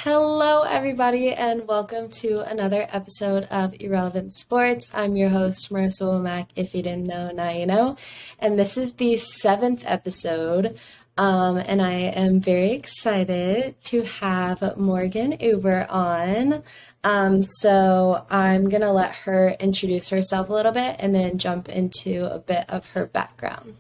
Hello, everybody, and welcome to another episode of Irrelevant Sports. I'm your host, Marissa.womack. If you didn't know, now you know. And this is the seventh episode. And I am very excited to have Morgan Uber on. So I'm going to let her introduce herself a little bit and then jump into a bit of her background.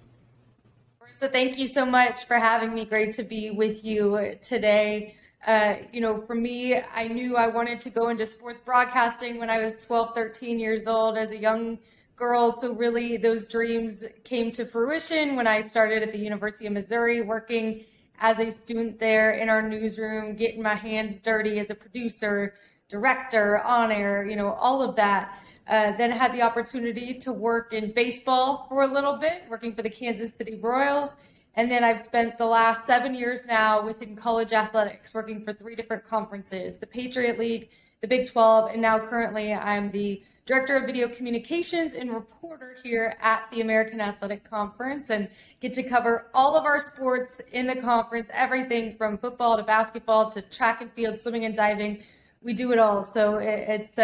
So thank you so much for having me. Great to be with you today. For me, I knew I wanted to go into sports broadcasting when I was 12, 13 years old as a young girl. So really those dreams came to fruition when I started at the University of Missouri, working as a student there in our newsroom, getting my hands dirty as a producer, director, on air, all of that. Then had the opportunity to work in baseball for a little bit, working for the Kansas City Royals. And then I've spent the last 7 years now within college athletics, working for 3 different conferences, the Patriot League, the Big 12, and now currently I'm the Director of Video Communications and reporter here at the American Athletic Conference, and get to cover all of our sports in the conference, everything from football to basketball to track and field, swimming and diving. We do it all. So it's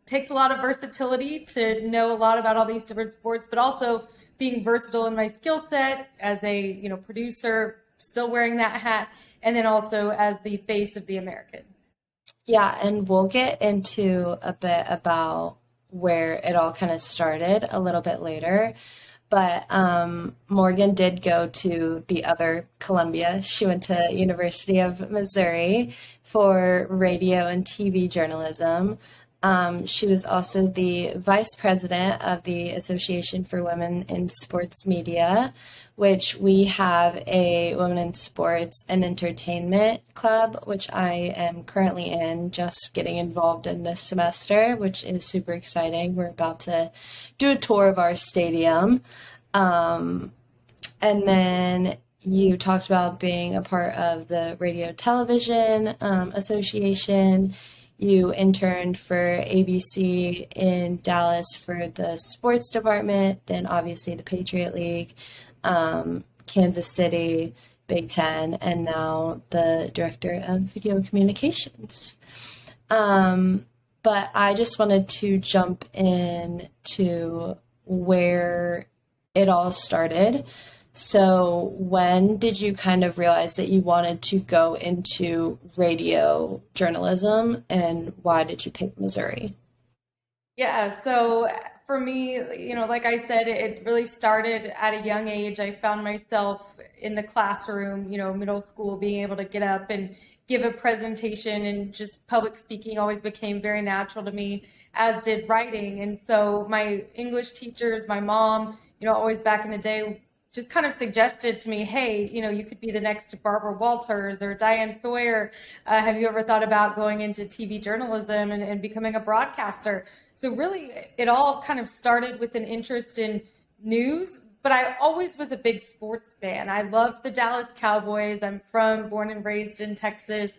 takes a lot of versatility to know a lot about all these different sports, but also being versatile in my skill set as a producer, still wearing that hat, and then also as the face of the American. Yeah, and we'll get into a bit about where it all kind of started a little bit later. But Morgan did go to the other Columbia. She went to University of Missouri for radio and TV journalism. She was also the vice president of the Association for Women in Sports Media, which we have a Women in Sports and Entertainment club, which I am currently in, just getting involved in this semester, which is super exciting. We're about to do a tour of our stadium. And then you talked about being a part of the Radio Television Association. You interned for ABC in Dallas for the sports department, then obviously the Patriot League, Kansas City, Big Ten, and now the Director of Video Communications. But I just wanted to jump in to where it all started. So when did you kind of realize that you wanted to go into radio journalism, and why did you pick Missouri? Yeah, so for me, like I said, it really started at a young age. I found myself in the classroom, middle school, being able to get up and give a presentation, and just public speaking always became very natural to me, as did writing. And so my English teachers, my mom, always back in the day, just kind of suggested to me, hey, you could be the next Barbara Walters or Diane Sawyer. Have you ever thought about going into TV journalism and becoming a broadcaster? So really, it all kind of started with an interest in news, but I always was a big sports fan. I loved the Dallas Cowboys. I'm born and raised in Texas,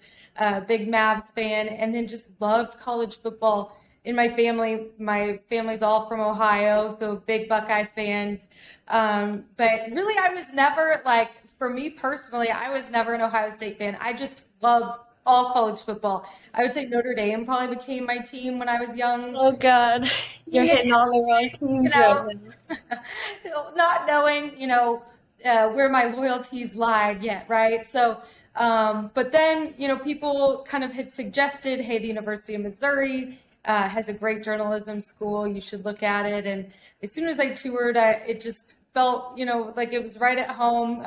big Mavs fan, and then just loved college football. In my family's all from Ohio, so big Buckeye fans. But really, I was never, for me personally, I was never an Ohio State fan. I just loved all college football. I would say Notre Dame probably became my team when I was young. Oh God, you're hitting all the wrong teams right now. Not knowing, where my loyalties lie yet, right? So, but then, people kind of had suggested, hey, the University of Missouri has a great journalism school. You should look at it. And as soon as I toured, it just felt, like it was right at home.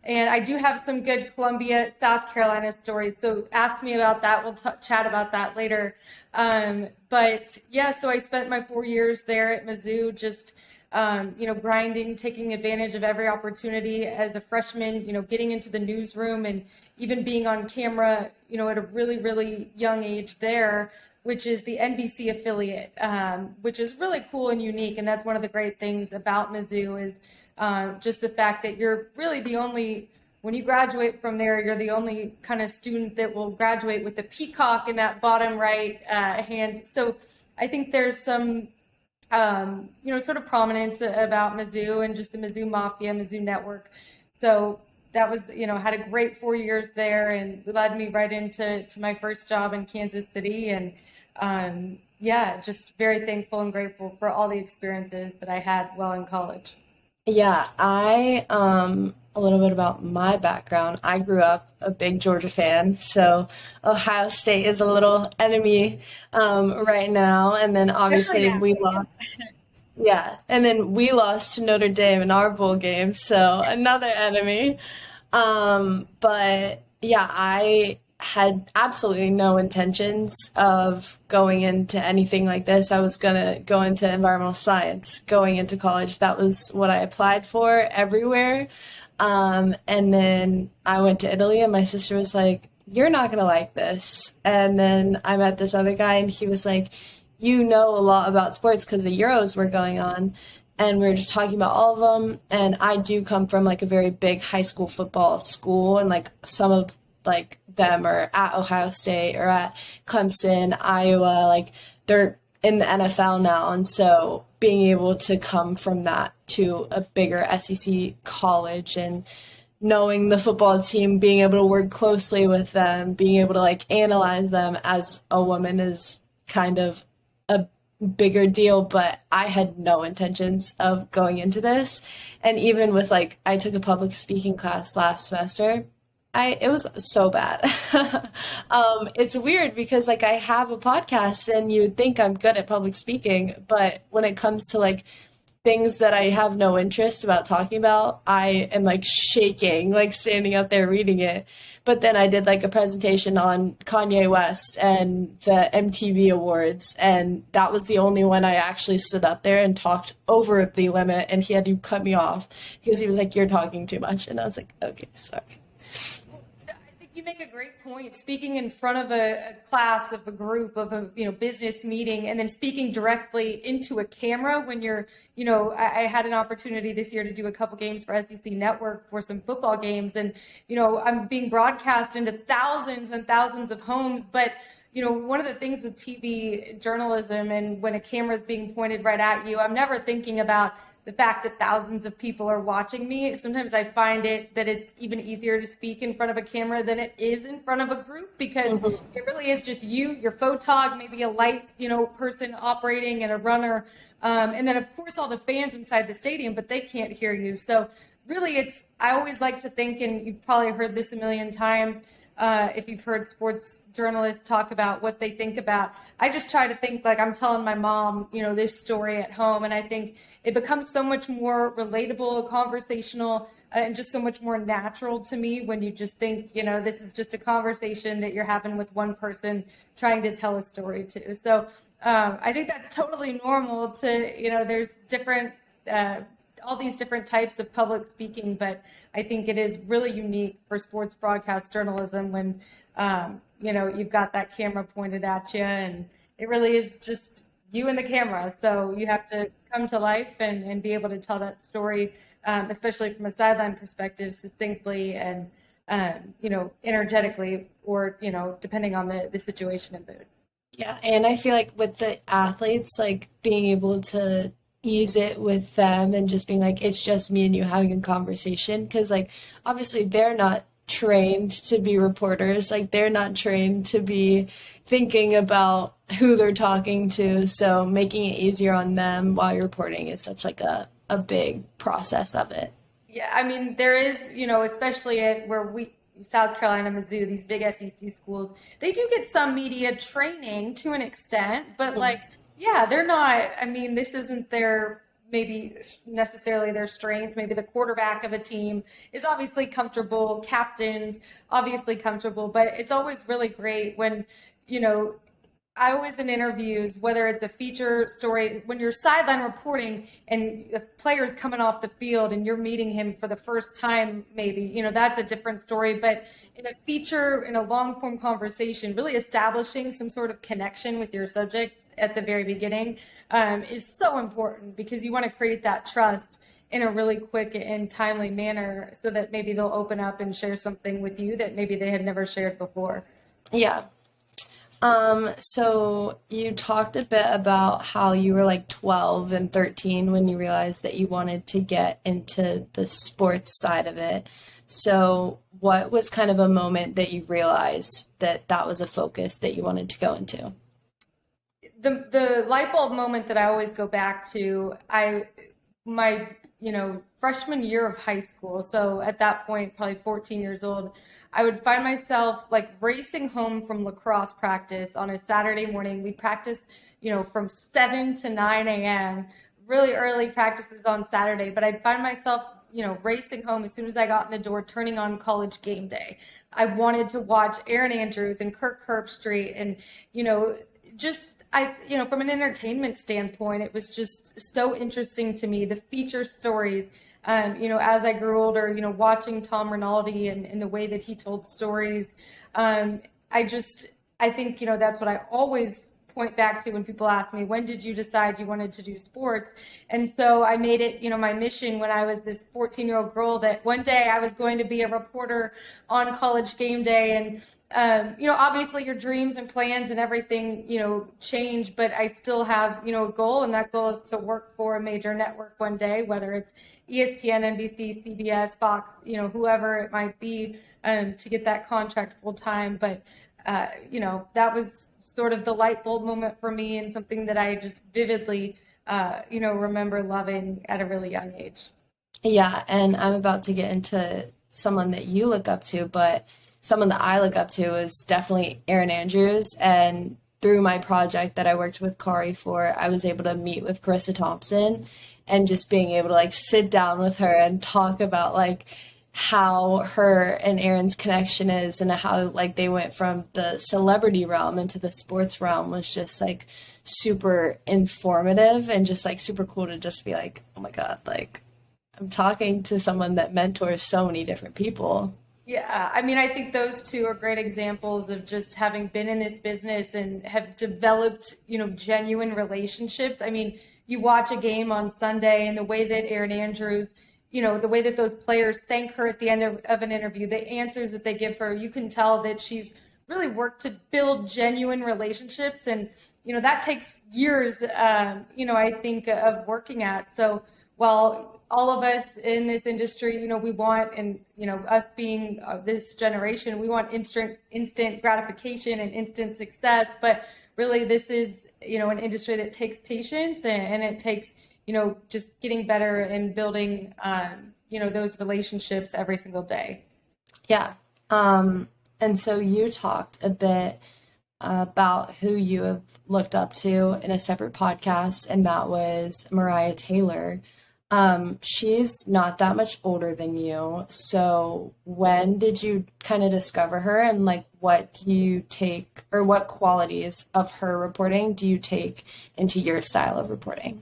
And I do have some good Columbia, South Carolina stories. So ask me about that. We'll chat about that later. But yeah, so I spent my 4 years there at Mizzou, just, grinding, taking advantage of every opportunity as a freshman, getting into the newsroom and even being on camera, at a really, really young age there, which is the NBC affiliate, which is really cool and unique. And that's one of the great things about Mizzou is just the fact that you're really the only, when you graduate from there, you're the only kind of student that will graduate with the peacock in that bottom right hand. So I think there's some, sort of prominence about Mizzou and just the Mizzou Mafia, Mizzou Network. So that was, had a great 4 years there and led me right into my first job in Kansas City. And yeah, just very thankful and grateful for all the experiences that I had while in college. Yeah, a little bit about my background. I grew up a big Georgia fan, so Ohio State is a little enemy right now. And then Especially obviously now. we lost. Yeah, and then we lost to Notre Dame in our bowl game, so another enemy. But yeah, I had absolutely no intentions of going into anything like this. I was gonna go into environmental science going into college. That was what I applied for everywhere. And then I went to Italy, and my sister was like, "You're not gonna like this." And then I met this other guy, and he was like, "You know a lot about sports because the Euros were going on." And we were just talking about all of them. And I do come from like a very big high school football school, and like some of like them are at Ohio State or at Clemson, Iowa, like they're in the NFL now. And so being able to come from that to a bigger SEC college and knowing the football team, being able to work closely with them, being able to like analyze them as a woman is kind of a bigger deal. But I had no intentions of going into this. And even with like, I took a public speaking class last semester. It was so bad. It's weird because like I have a podcast and you would think I'm good at public speaking, but when it comes to like things that I have no interest about talking about, I am like shaking, like standing up there reading it. But then I did like a presentation on Kanye West and the MTV Awards, and that was the only one I actually stood up there and talked over the limit, and he had to cut me off because he was like, "You're talking too much," and I was like, "Okay, sorry." I think you make a great point. Speaking in front of a class, of a group, of a business meeting, and then speaking directly into a camera when you're, I had an opportunity this year to do a couple games for SEC Network for some football games, and I'm being broadcast into thousands and thousands of homes, but one of the things with TV journalism and when a camera is being pointed right at you, I'm never thinking about the fact that thousands of people are watching me. Sometimes I find that it's even easier to speak in front of a camera than it is in front of a group because it really is just you, your photog, maybe a light, person operating and a runner. And then of course all the fans inside the stadium, but they can't hear you. So really I always like to think, and you've probably heard this a million times, if you've heard sports journalists talk about what they think about, I just try to think like I'm telling my mom, this story at home. And I think it becomes so much more relatable, conversational, and just so much more natural to me when you just think, this is just a conversation that you're having with one person trying to tell a story to. So I think that's totally normal to, there's different all these different types of public speaking, but I think it is really unique for sports broadcast journalism when, you've got that camera pointed at you, and it really is just you and the camera. So you have to come to life and be able to tell that story, especially from a sideline perspective, succinctly and, energetically, or, depending on the situation and mood. Yeah, and I feel like with the athletes, like being able to ease it with them and just being like, it's just me and you having a conversation. Because, like, obviously they're not trained to be reporters. Like, they're not trained to be thinking about who they're talking to. So making it easier on them while you're reporting is such like a big process of it. Yeah, I mean, there is, especially at where South Carolina, Mizzou, these big SEC schools, they do get some media training to an extent, but like, yeah, they're not, I mean, this isn't their, maybe necessarily their strength. Maybe the quarterback of a team is obviously comfortable, captains obviously comfortable, but it's always really great when, I always in interviews, whether it's a feature story, when you're sideline reporting and a player's coming off the field and you're meeting him for the first time, maybe, that's a different story. But in a feature, in a long form conversation, really establishing some sort of connection with your subject at the very beginning is so important because you want to create that trust in a really quick and timely manner so that maybe they'll open up and share something with you that maybe they had never shared before. Yeah. So you talked a bit about how you were like 12 and 13 when you realized that you wanted to get into the sports side of it. So what was kind of a moment that you realized that that was a focus that you wanted to go into? The light bulb moment that I always go back to, my freshman year of high school. So at that point, probably 14 years old, I would find myself like racing home from lacrosse practice on a Saturday morning. We practice, from 7 to 9 a.m. Really early practices on Saturday, but I'd find myself racing home as soon as I got in the door, turning on College Game Day. I wanted to watch Erin Andrews and Kirk Herbstreit and, just from an entertainment standpoint, it was just so interesting to me, the feature stories. As I grew older, watching Tom Rinaldi and the way that he told stories. I think, that's what I always point back to when people ask me, when did you decide you wanted to do sports? And so I made it, my mission when I was this 14-year-old girl that one day I was going to be a reporter on College Game Day. And obviously your dreams and plans and everything, change, but I still have, a goal, and that goal is to work for a major network one day, whether it's ESPN, NBC, CBS, Fox, whoever it might be, to get that contract full time. But, that was sort of the light bulb moment for me, and something that I just vividly, remember loving at a really young age. Yeah, and I'm about to get into someone that you look up to, but someone that I look up to is definitely Erin Andrews. And through my project that I worked with Kari for, I was able to meet with Carissa Thompson, and just being able to like sit down with her and talk about like how her and Erin's connection is, and how like they went from the celebrity realm into the sports realm was just like super informative, and just like super cool to just be like, oh my God, like I'm talking to someone that mentors so many different people. Yeah, I mean, I think those two are great examples of just having been in this business and have developed, genuine relationships. I mean, you watch a game on Sunday, and the way that Erin Andrews, the way that those players thank her at the end of an interview, the answers that they give her, you can tell that she's really worked to build genuine relationships. And, that takes years, I think, of working at. So while all of us in this industry, we want, and, us being this generation, we want instant gratification and instant success. But really, this is, an industry that takes patience, and it takes, just getting better and building, those relationships every single day. Yeah. And so you talked a bit about who you have looked up to in a separate podcast, and that was Mariah Taylor. She's not that much older than you. So when did you kind of discover her, and like what do you take, or what qualities of her reporting do you take into your style of reporting?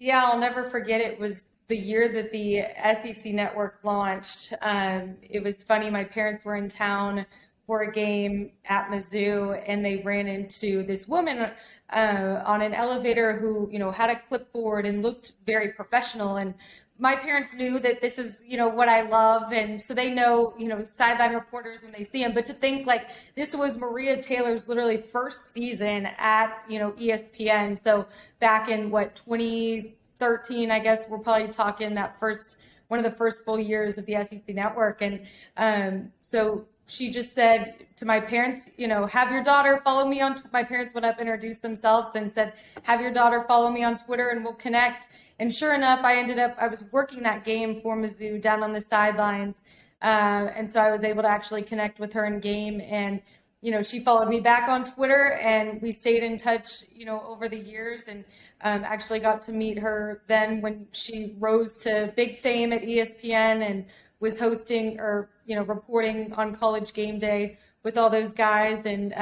Yeah, I'll never forget. It was the year that the SEC network launched. It was funny. My parents were in town for a game at Mizzou, and they ran into this woman on an elevator who, had a clipboard and looked very professional. And my parents knew that this is, what I love. And so they know, sideline reporters when they see them. But to think like this was Maria Taylor's literally first season at, ESPN. So back in 2013, I guess we're probably talking one of the first full years of the SEC network. And so she just said to my parents, have your daughter follow me on, my parents went up, introduced themselves, and said, have your daughter follow me on Twitter and we'll connect. And sure enough, I was working that game for Mizzou down on the sidelines. And so I was able to actually connect with her in game. And, she followed me back on Twitter, and we stayed in touch, over the years, and actually got to meet her then when she rose to big fame at ESPN and was hosting or, reporting on College Game Day with all those guys. And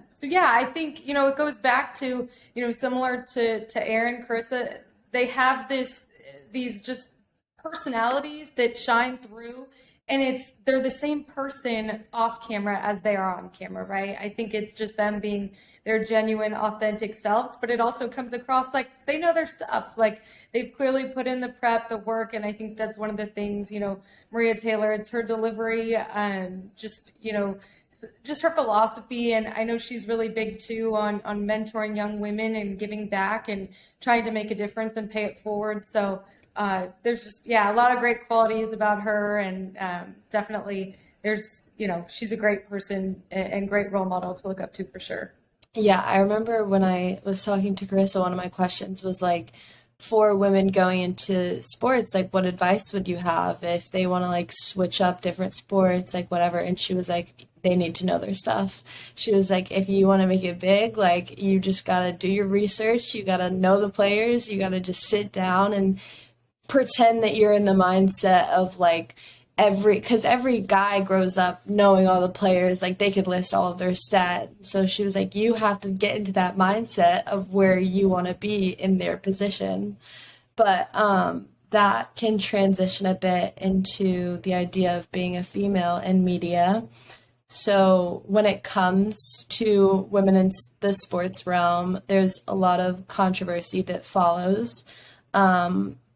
so, yeah, I think, it goes back to, similar to Erin, Carissa, they have these just personalities that shine through, and they're the same person off camera as they are on camera, right? I think it's just them being their genuine, authentic selves, but it also comes across like they know their stuff. Like they've clearly put in the prep, the work, and I think that's one of the things, Maria Taylor, it's her delivery, just her philosophy. And I know she's really big too on mentoring young women and giving back and trying to make a difference and pay it forward. So there's just, yeah, a lot of great qualities about her. And definitely there's, she's a great person and great role model to look up to for sure. Yeah, I remember when I was talking to Carissa, one of my questions was like, for women going into sports, like, what advice would you have if they want to like switch up different sports, like whatever? And she was like, they need to know their stuff. She was like, if you want to make it big, like, you just got to do your research, you got to know the players, you got to just sit down and pretend that you're in the mindset of like because every guy grows up knowing all the players, like they could list all of their stats. So she was like, you have to get into that mindset of where you want to be in their position. But that can transition a bit into the idea of being a female in media. So when it comes to women in the sports realm, there's a lot of controversy that follows.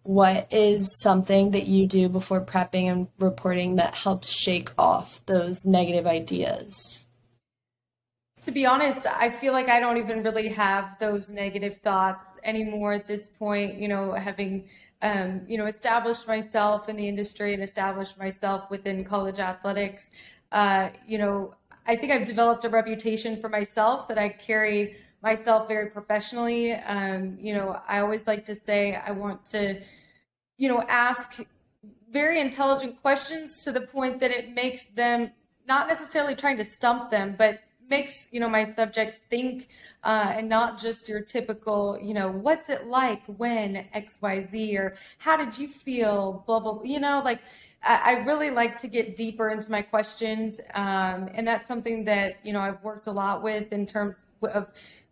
What is something that you do before prepping and reporting that helps shake off those negative ideas? To be honest, I feel like I don't even really have those negative thoughts anymore at this point, having established myself in the industry and established myself within college athletics. I think I've developed a reputation for myself that I carry myself very professionally. I always like to say I want to, ask very intelligent questions to the point that it makes them not necessarily trying to stump them, but makes my subjects think, and not just your typical what's it like when XYZ, or how did you feel, blah blah, like I really like to get deeper into my questions, and that's something that I've worked a lot with in terms of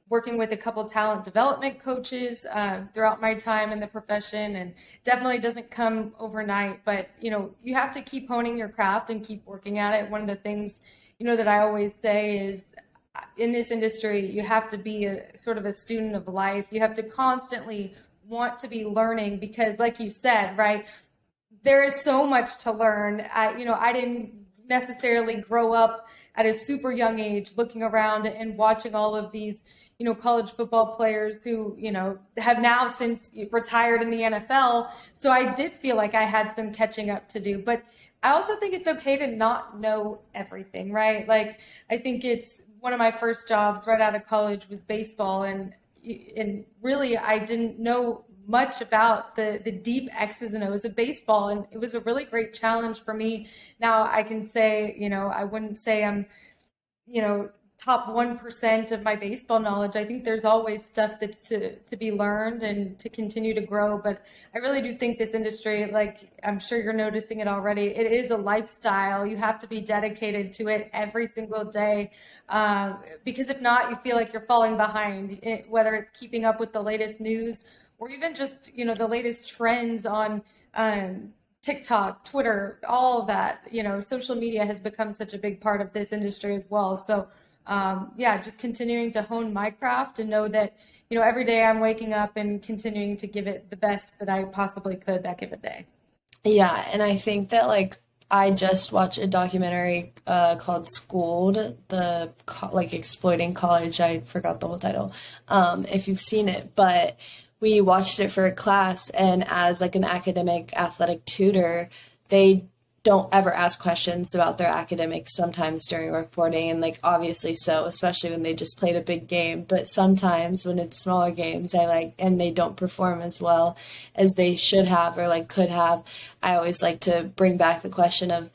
working with a couple talent development coaches throughout my time in the profession, and definitely doesn't come overnight, but you have to keep honing your craft and keep working at it. One of the things that I always say is, in this industry, you have to be a sort of a student of life. You have to constantly want to be learning, because like you said, right, there is so much to learn. I didn't necessarily grow up at a super young age looking around and watching all of these college football players who have now since retired in the NFL. So I did feel like I had some catching up to do, but I also think it's okay to not know everything, right? Like, I think it's one of my first jobs right out of college was baseball, and really I didn't know much about the deep X's and O's of baseball, and it was a really great challenge for me. Now I can say, I wouldn't say I'm, top 1% of my baseball knowledge. I think there's always stuff that's to be learned and to continue to grow. But I really do think this industry, like I'm sure you're noticing it already, it is a lifestyle. You have to be dedicated to it every single day, because if not, you feel like you're falling behind, whether it's keeping up with the latest news or even just, the latest trends on TikTok, Twitter, all of that. Social media has become such a big part of this industry as well. So just continuing to hone my craft and know that, every day I'm waking up and continuing to give it the best that I possibly could that given day. Yeah, and I think that like I just watched a documentary called Schooled, like exploiting college. I forgot the whole title. If you've seen it, but we watched it for a class, and as like an academic athletic tutor, they don't ever ask questions about their academics sometimes during reporting, and like obviously so, especially when they just played a big game. But sometimes when it's smaller games, and they don't perform as well as they should have or like could have, I always like to bring back the question of,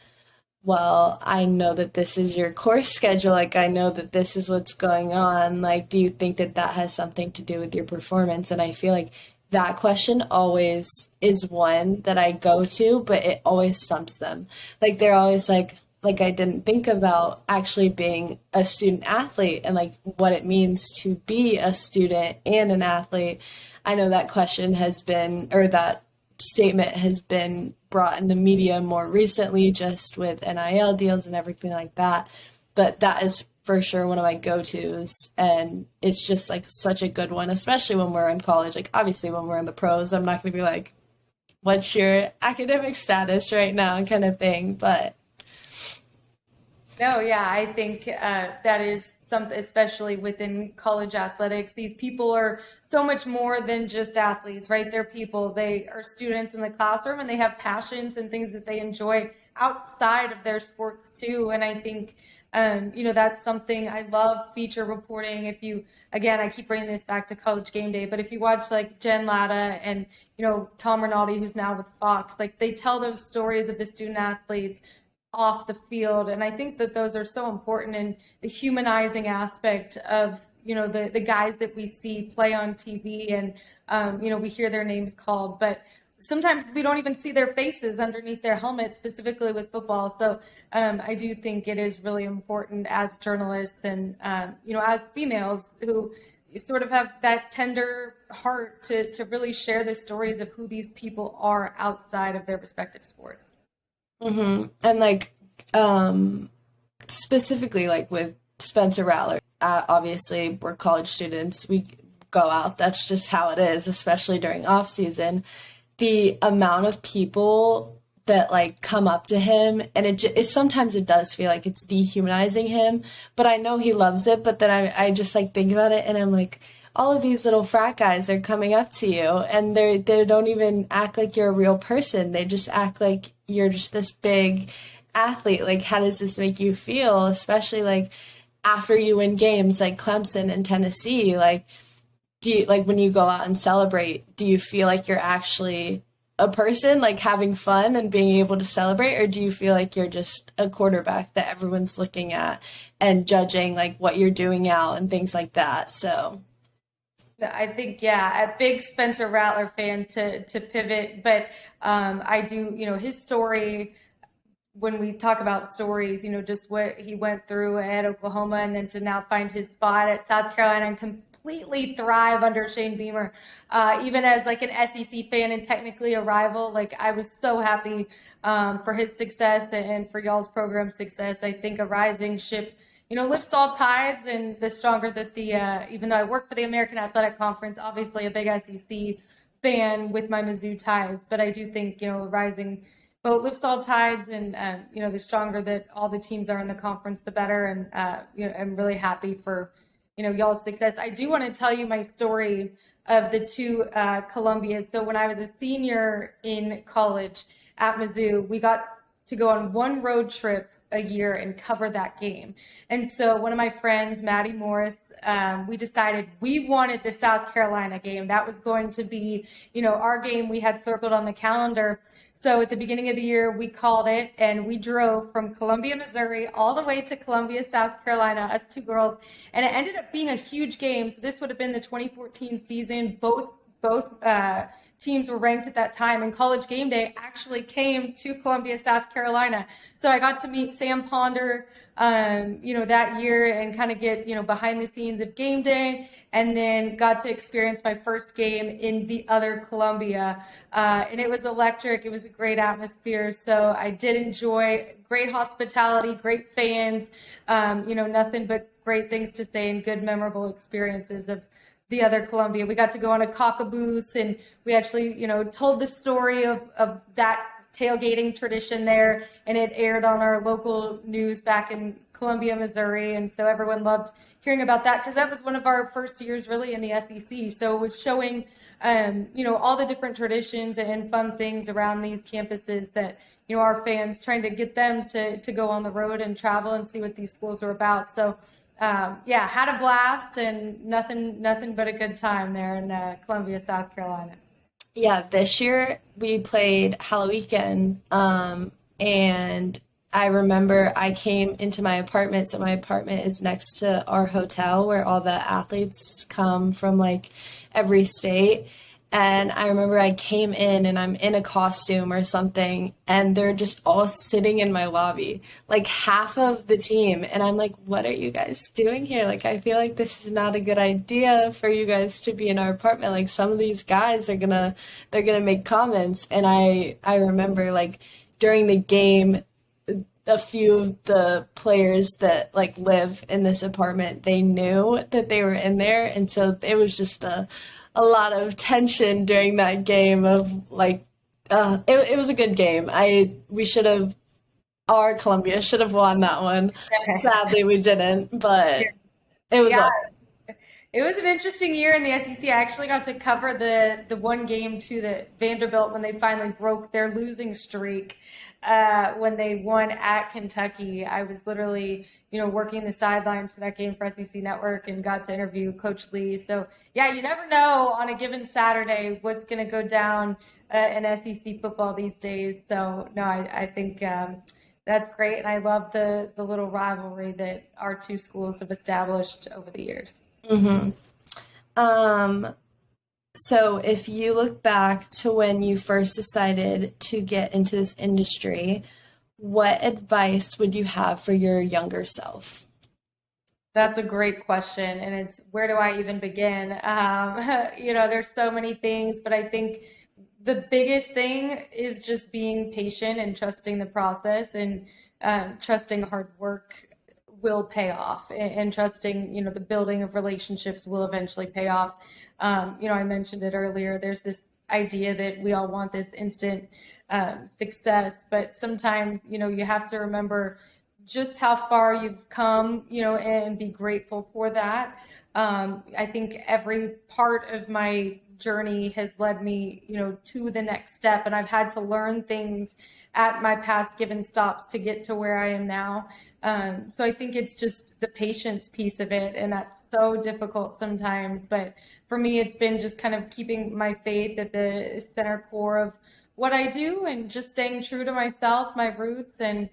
well, I know that this is your course schedule. Like, I know that this is what's going on. Like, do you think that that has something to do with your performance? And I feel like that question always is one that I go to, but it always stumps them. Like, they're always like I didn't think about actually being a student athlete and like what it means to be a student and an athlete. I know that question has been, or that statement has been brought in the media more recently, just with NIL deals and everything like that. But that is for sure one of my go-tos, and it's just like such a good one, especially when we're in college. Like obviously when we're in the pros, I'm not going to be like, what's your academic status right now kind of thing, but No, yeah, I think that is something, especially within college athletics. These people are so much more than just athletes, right? They're people. They are students in the classroom and they have passions and things that they enjoy outside of their sports too. And I think, that's something I love feature reporting. If you, again, I keep bringing this back to College Game Day, but if you watch like Jen Latta and, Tom Rinaldi, who's now with Fox, like they tell those stories of the student athletes off the field. And I think that those are so important in the humanizing aspect of, the guys that we see play on TV and, we hear their names called, but sometimes we don't even see their faces underneath their helmets, specifically with football. So I do think it is really important as journalists and, as females who sort of have that tender heart to really share the stories of who these people are outside of their respective sports. And like, specifically like with Spencer Rattler, obviously we're college students. We go out. That's just how it is, especially during off season. The amount of people that like come up to him, and it sometimes it does feel like it's dehumanizing him, but I know he loves it. But then I just like think about it and I'm like, all of these little frat guys are coming up to you and they don't even act like you're a real person. They just act like you're just this big athlete. Like, how does this make you feel? Especially like after you win games like Clemson and Tennessee, like, do you like when you go out and celebrate, do you feel like you're actually a person, like having fun and being able to celebrate, or do you feel like you're just a quarterback that everyone's looking at and judging like what you're doing out and things like that? So I think, yeah, a big Spencer Rattler fan to pivot, but I do, his story, when we talk about stories, just what he went through at Oklahoma and then to now find his spot at South Carolina and completely thrive under Shane Beamer. Even as like an SEC fan and technically a rival, like I was so happy for his success and for y'all's program success. I think a rising ship, lifts all tides, and the stronger that even though I work for the American Athletic Conference, obviously a big SEC fan with my Mizzou ties, but I do think, a rising boat lifts all tides, and the stronger that all the teams are in the conference, the better. And I'm really happy for y'all's success. I do want to tell you my story of the two Columbias. So when I was a senior in college at Mizzou, we got to go on one road trip a year and cover that game. And so one of my friends, Maddie Morris, we decided we wanted the South Carolina game. That was going to be, our game we had circled on the calendar. So at the beginning of the year, we called it and we drove from Columbia, Missouri, all the way to Columbia, South Carolina, us two girls. And it ended up being a huge game. So this would have been the 2014 season. Both teams were ranked at that time, and College Game Day actually came to Columbia, South Carolina. So I got to meet Sam Ponder, that year and kind of get, behind the scenes of game day, and then got to experience my first game in the other Columbia. And it was electric. It was a great atmosphere. So I did enjoy great hospitality, great fans, nothing but great things to say and good memorable experiences of the other Columbia. We got to go on a cockaboose, and we actually, told the story of that tailgating tradition there, and it aired on our local news back in Columbia, Missouri. And so everyone loved hearing about that because that was one of our first years really in the SEC. So it was showing, all the different traditions and fun things around these campuses that, our fans, trying to get them to go on the road and travel and see what these schools are about. So had a blast and nothing but a good time there in Columbia, South Carolina. yeah, this year we played Halloween, and I remember I came into my apartment. So my apartment is next to our hotel where all the athletes come from like every state. And I remember I came in and I'm in a costume or something, and they're just all sitting in my lobby, like half of the team. And I'm like, what are you guys doing here? Like, I feel like this is not a good idea for you guys to be in our apartment. Like, some of these guys they're gonna make comments. And I remember like during the game, a few of the players that like live in this apartment, they knew that they were in there, and so it was just a lot of tension during that game of like it was a good game. We should have our Columbia should have won that one. Sadly, we didn't, but it was Yeah, all it was an interesting year in the SEC. I actually got to cover the one game too that Vanderbilt when they finally broke their losing streak when they won at Kentucky. I was literally, working the sidelines for that game for SEC Network and got to interview Coach Lee. So yeah, you never know on a given Saturday what's going to go down in SEC football these days. So no, I think that's great, and I love the little rivalry that our two schools have established over the years. right. Um, so if you look back to when you first decided to get into this industry, what advice would you have for your younger self? That's a great question, and it's where do I even begin? There's so many things, but I think the biggest thing is just being patient and trusting the process and trusting hard work will pay off and trusting, the building of relationships will eventually pay off. I mentioned it earlier. There's this idea that we all want this instant success, but sometimes, you have to remember just how far you've come, and be grateful for that. I think every part of my journey has led me, to the next step, and I've had to learn things at my past given stops to get to where I am now. So I think it's just the patience piece of it, and that's so difficult sometimes. But for me, it's been just kind of keeping my faith at the center core of what I do and just staying true to myself, my roots, and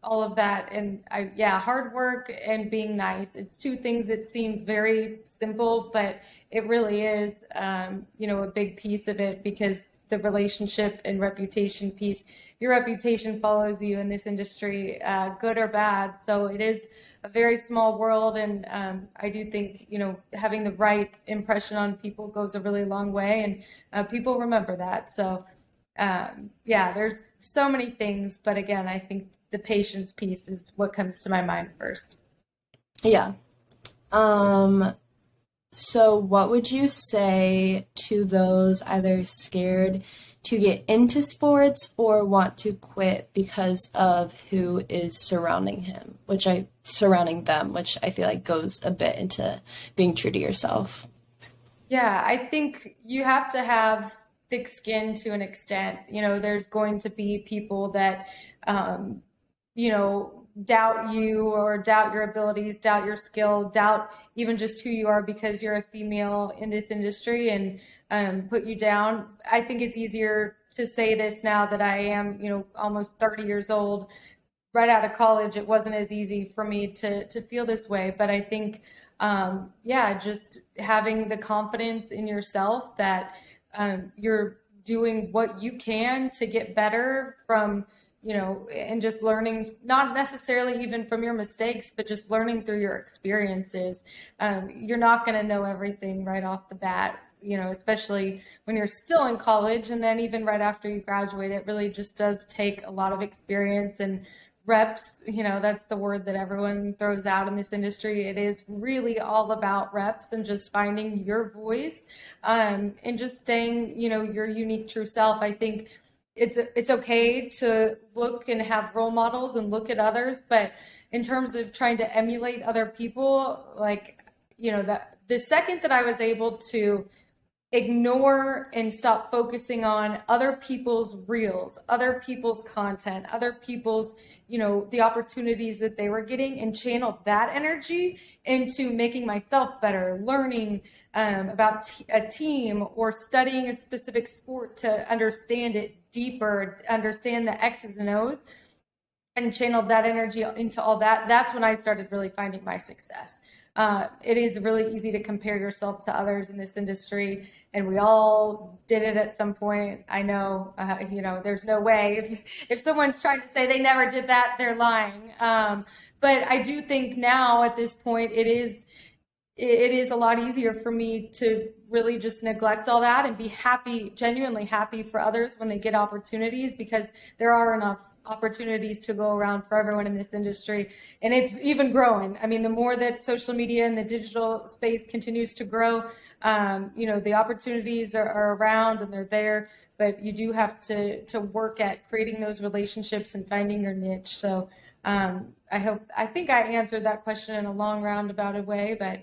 all of that. And yeah, hard work and being nice. It's two things that seem very simple, but it really is, a big piece of it because the relationship and reputation piece, your reputation follows you in this industry, good or bad. So it is a very small world. And I do think, having the right impression on people goes a really long way, and people remember that. So yeah, there's so many things, but again, I think the patience piece is what comes to my mind first. Yeah. Um, so what would you say to those either scared to get into sports or want to quit because of who is surrounding them, which I feel like goes a bit into being true to yourself. Yeah, I think you have to have thick skin to an extent. There's going to be people that, um, doubt you or doubt your abilities, doubt your skill, doubt even just who you are because you're a female in this industry and put you down. I think it's easier to say this now that I am, almost 30 years old. Right out of college, it wasn't as easy for me to feel this way. But I think, yeah, just having the confidence in yourself that you're doing what you can to get better from, and just learning, not necessarily even from your mistakes, but just learning through your experiences. You're not going to know everything right off the bat, especially when you're still in college. And then even right after you graduate, it really just does take a lot of experience and reps. That's the word that everyone throws out in this industry. It is really all about reps and just finding your voice, and just staying, your unique true self. I think it's okay to look and have role models and look at others, but in terms of trying to emulate other people, like, that the second that I was able to ignore and stop focusing on other people's reels, other people's content, other people's, the opportunities that they were getting, and channel that energy into making myself better, learning about a team or studying a specific sport to understand it deeper, understand the X's and O's, and channeled that energy into all that. That's when I started really finding my success. It is really easy to compare yourself to others in this industry, and we all did it at some point. I know, there's no way. If someone's trying to say they never did that, they're lying. But I do think now at this point, it is a lot easier for me to really just neglect all that and be happy, genuinely happy for others when they get opportunities, because there are enough opportunities to go around for everyone in this industry. And it's even growing. I mean, the more that social media and the digital space continues to grow, the opportunities are around and they're there, but you do have to work at creating those relationships and finding your niche. So I think I answered that question in a long roundabout way, but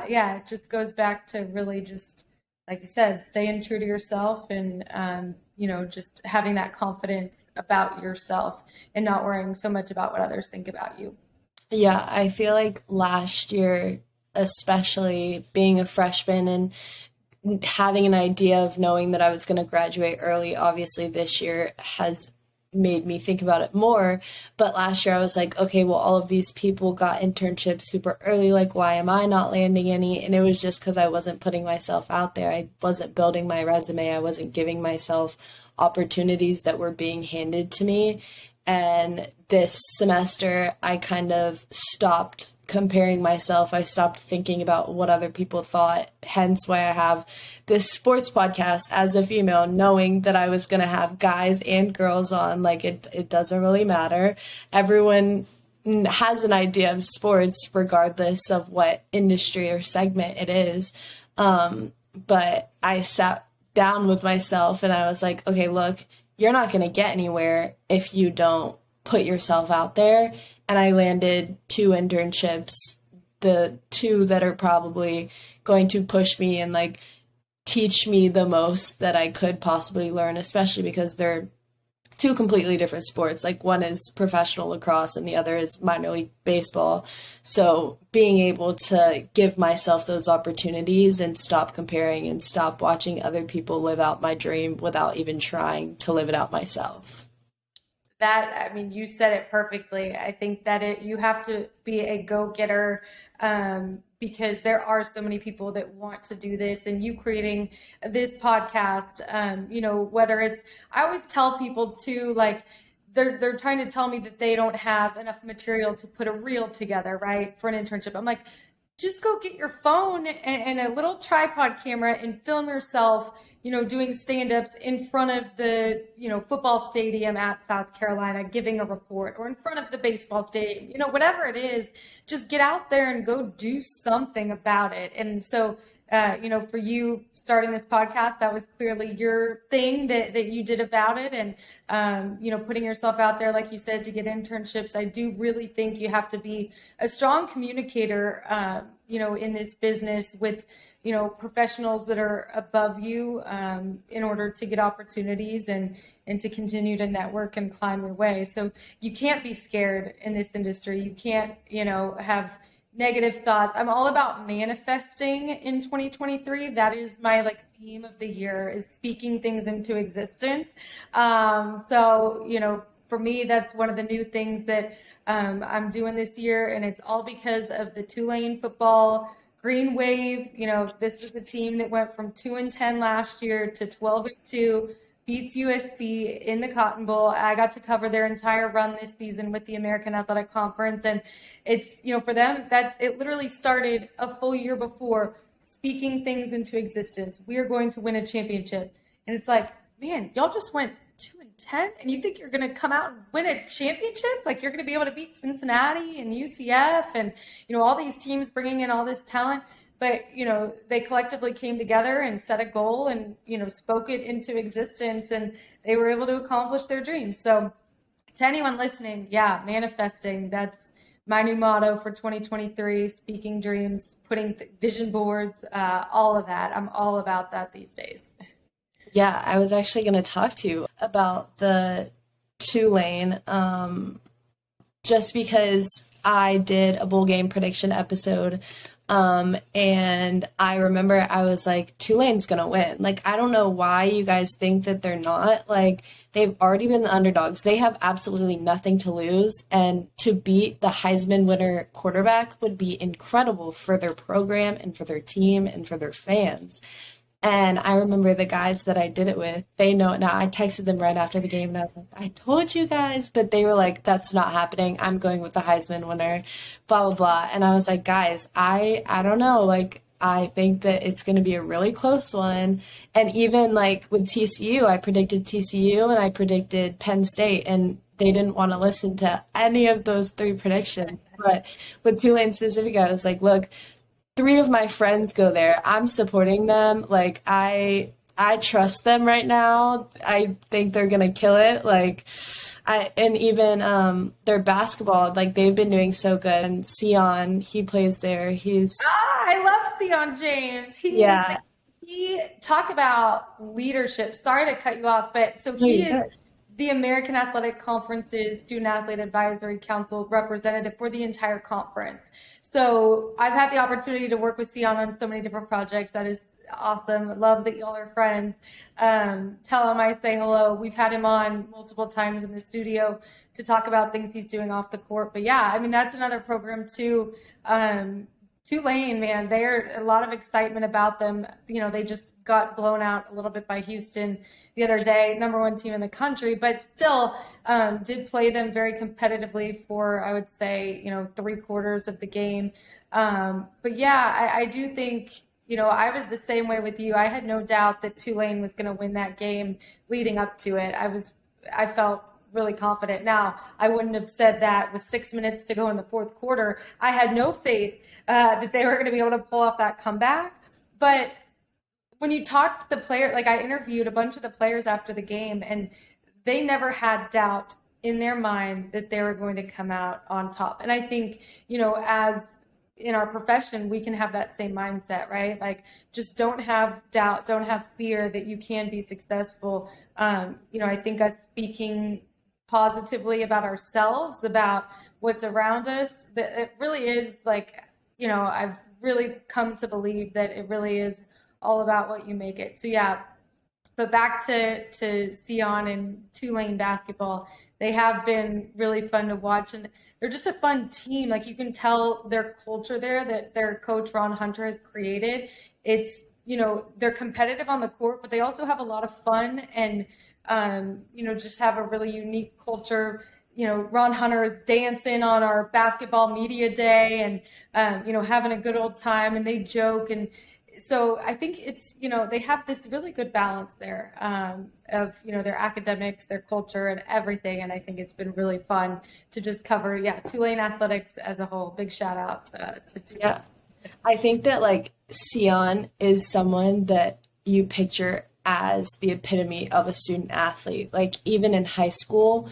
yeah, it just goes back to really just, like you said, staying true to yourself and, just having that confidence about yourself and not worrying so much about what others think about you. Yeah, I feel like last year, especially being a freshman and having an idea of knowing that I was going to graduate early, obviously this year has made me think about it more. But last year I was like, okay, well, all of these people got internships super early. Like, why am I not landing any? And it was just because I wasn't putting myself out there. I wasn't building my resume. I wasn't giving myself opportunities that were being handed to me. And this semester, I kind of stopped comparing myself. I stopped thinking about what other people thought, hence why I have this sports podcast as a female, knowing that I was going to have guys and girls on. Like, it doesn't really matter. Everyone has an idea of sports regardless of what industry or segment it is. But I sat down with myself and I was like, okay, look, you're not going to get anywhere if you don't put yourself out there. And I landed 2 internships, the 2 that are probably going to push me and like teach me the most that I could possibly learn, especially because they're 2 completely different sports. Like, one is professional lacrosse and the other is minor league baseball. So being able to give myself those opportunities and stop comparing and stop watching other people live out my dream without even trying to live it out myself. I mean, you said it perfectly. I think that you have to be a go-getter, because there are so many people that want to do this, and you creating this podcast, whether it's, I always tell people too, like, they're trying to tell me that they don't have enough material to put a reel together, right, for an internship. I'm like, just go get your phone and a little tripod camera and film yourself, doing stand-ups in front of the, football stadium at South Carolina, giving a report, or in front of the baseball stadium, whatever it is, just get out there and go do something about it. And so, for you starting this podcast, that was clearly your thing that you did about it. And, putting yourself out there, like you said, to get internships. I do really think you have to be a strong communicator, in this business with, professionals that are above you, in order to get opportunities and to continue to network and climb your way. So you can't be scared in this industry. You can't, have negative thoughts. I'm all about manifesting in 2023. That is my theme of the year, is speaking things into existence. So, for me, that's one of the new things that I'm doing this year, and it's all because of the Tulane football Green Wave. This was a team that went from 2-10 last year to 12-2, beats USC in the Cotton Bowl. I got to cover their entire run this season with the American Athletic Conference, and it's, for them, it literally started a full year before, speaking things into existence. We are going to win a championship, and it's like, man, y'all just went 2-10, and you think you're going to come out and win a championship? Like, you're going to be able to beat Cincinnati and UCF and, all these teams bringing in all this talent. But, they collectively came together and set a goal and, spoke it into existence, and they were able to accomplish their dreams. So to anyone listening, yeah, manifesting, that's my new motto for 2023, speaking dreams, putting vision boards, all of that. I'm all about that these days. Yeah, I was actually going to talk to you about the Tulane, just because I did a bowl game prediction episode, and I remember I was like, Tulane's going to win. Like, I don't know why you guys think that they're not. Like, they've already been the underdogs. They have absolutely nothing to lose, and to beat the Heisman winner quarterback would be incredible for their program and for their team and for their fans. And I remember the guys that I did it with, they know it now. I texted them right after the game and I was like, I told you guys, but they were like, that's not happening. I'm going with the Heisman winner, blah, blah, blah. And I was like, guys, I don't know. Like, I think that it's going to be a really close one. And even like with TCU, I predicted TCU and I predicted Penn State, and they didn't want to listen to any of those three predictions. But with Tulane specific, I was like, look, three of my friends go there. I'm supporting them. Like I trust them right now. I think they're gonna kill it. Like I and even their basketball, like they've been doing so good. And Sion, he plays there. He's Ah, I love Sion James. yeah. He talk about leadership. Sorry to cut you off, but so No, he you're is good. the American Athletic Conference's Student Athlete Advisory Council representative for the entire conference. So I've had the opportunity to work with Sion on so many different projects. That is awesome. Love that y'all are friends. Tell him I say hello. We've had him on multiple times in the studio to talk about things he's doing off the court. But yeah, I mean, that's another program too. Tulane, man, they're a lot of excitement about them. You know, they just got blown out a little bit by Houston the other day, number one team in the country, but still did play them very competitively for, I would say, you know, three-quarters of the game. But yeah, I do think, you know, I was the same way with you. I had no doubt that Tulane was going to win that game leading up to it. I felt really confident. Now, I wouldn't have said that with 6 minutes to go in the fourth quarter. I had no faith that they were going to be able to pull off that comeback. But when you talk to the player, like I interviewed a bunch of the players after the game, and they never had doubt in their mind that they were going to come out on top. And I think, you know, as in our profession, we can have that same mindset, right? Like, just don't have doubt, don't have fear that you can be successful. You know, I think us speaking positively about ourselves, about what's around us, that it really is like, you know, I've really come to believe that it really is all about what you make it. So yeah, but back to Sion and Tulane basketball, they have been really fun to watch, and they're just a fun team. Like you can tell their culture there that their coach Ron Hunter has created. It's, you know, they're competitive on the court, but they also have a lot of fun and you know, just have a really unique culture. You know, Ron Hunter is dancing on our basketball media day and you know, having a good old time, and they joke. And so I think it's, you know, they have this really good balance there of, you know, their academics, their culture, and everything. And I think it's been really fun to just cover, yeah, Tulane athletics as a whole. Big shout out to Tulane. Yeah. I think that like Sion is someone that you picture as the epitome of a student athlete. Like even in high school,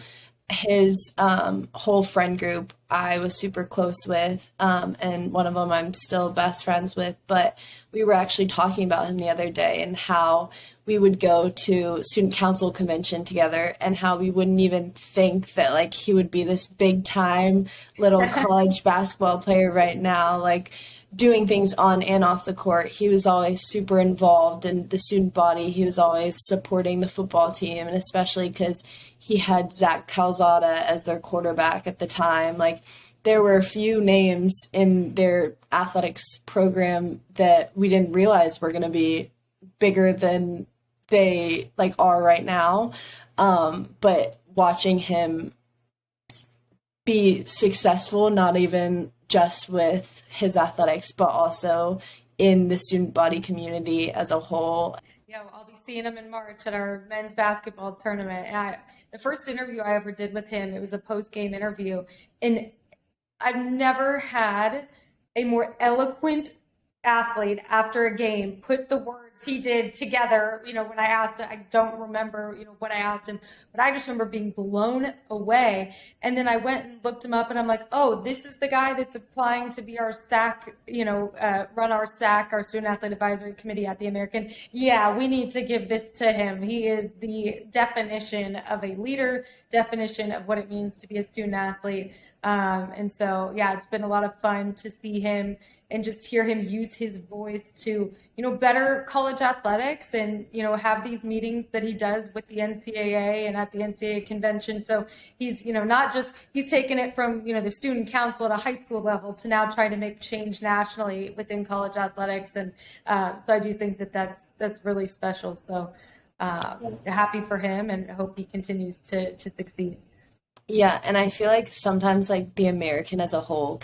his whole friend group I was super close with, and one of them I'm still best friends with. But we were actually talking about him the other day and how we would go to student council convention together and how we wouldn't even think that like he would be this big time little college basketball player right now. Like doing things on and off the court. He was always super involved in the student body. He was always supporting the football team, and especially because he had Zach Calzada as their quarterback at the time. Like there were a few names in their athletics program that we didn't realize were going to be bigger than they like are right now. But watching him be successful, not even just with his athletics, but also in the student body community as a whole. Yeah, well, I'll be seeing him in March at our men's basketball tournament. And the first interview I ever did with him, it was a post-game interview. And I've never had a more eloquent athlete after a game put the words he did together. You know, when I asked him, I don't remember, you know, what I asked him, but I just remember being blown away. And then I went and looked him up, and I'm like, oh, this is the guy that's applying to be our SAC, you know, run our SAC, our Student Athlete Advisory Committee at the American. Yeah, we need to give this to him. He is the definition of a leader, definition of what it means to be a student athlete. And so, yeah, it's been a lot of fun to see him and just hear him use his voice to, you know, better college athletics and, you know, have these meetings that he does with the NCAA and at the NCAA convention. So he's, you know, not just, he's taken it from, you know, the student council at a high school level to now trying to make change nationally within college athletics. And so I do think that that's really special. So happy for him and hope he continues to succeed. Yeah, and I feel like sometimes like the American as a whole